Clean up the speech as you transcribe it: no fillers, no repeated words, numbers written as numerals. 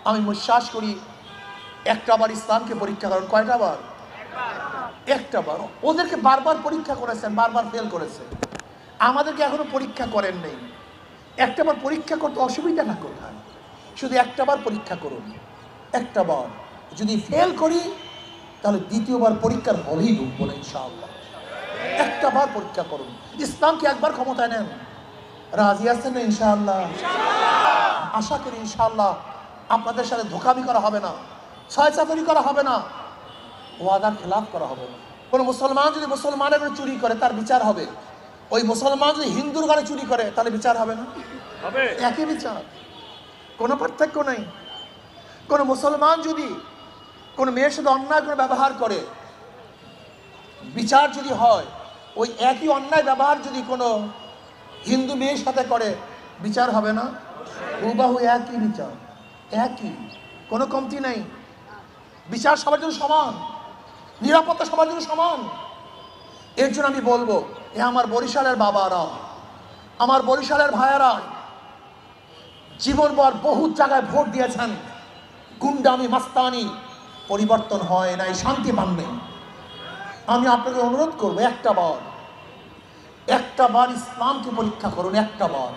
আমি বিশ্বাস করি একটা বার ইসলামকে পরীক্ষা করেন। কয়টা বার? একটা বার। ওদেরকে বারবার পরীক্ষা করেছেন, বারবার ফেল করেছে। আমাদেরকে এখনো পরীক্ষা করেন নেই। একটা বার পরীক্ষা করতে অসুবিধাটা কোথায়? শুধু একটা বার পরীক্ষা করুন। একটা বার যদি ফেল করি তাহলে দ্বিতীয়বার পরীক্ষার হলেই ঢুকবো না ইনশাআল্লাহ। একটা বার পরীক্ষা করুন। ইসলামকে একবার ক্ষমতায় নেন। রাজি আছেন না ইনশাআল্লাহ? আশা করি ইনশাআল্লাহ আপনাদের সাথে ধোঁকামি করা হবে না, ছয়চাতুরি করা হবে না, ওয়াদার খেলাফ করা হবে না। কোনো মুসলমান যদি মুসলমানের ঘরে চুরি করে তার বিচার হবে। ওই মুসলমান যদি হিন্দুর ঘরে চুরি করে তাহলে বিচার হবে না? হবে। একই বিচার, কোনো পার্থক্য নেই। কোনো মুসলমান যদি কোনো মেয়ের সাথে অন্যায় করে ব্যবহার করে, বিচার যদি হয় ওই একই অন্যায় ব্যবহার যদি কোনো হিন্দু মেয়ের সাথে করে, বিচার হবে না? হুবাহু একই বিচার, একই, কোনো কমতি নেই। বিচার সবার জন্য সমান, নিরাপত্তা সবার জন্য সমান। এর জন্য আমি বলবো, এ আমার বরিশালের বাবারা, আমার বরিশালের ভাইয়েরা, জীবনভর বহু জায়গায় ভোট দিয়েছেন, গুন্ডামি মাস্তানি, পরিবর্তন হয় নাই, শান্তি পান নাই। আমি আপনাকে অনুরোধ করবো একটা বার ইসলামকে পরীক্ষা করুন, একটা বার।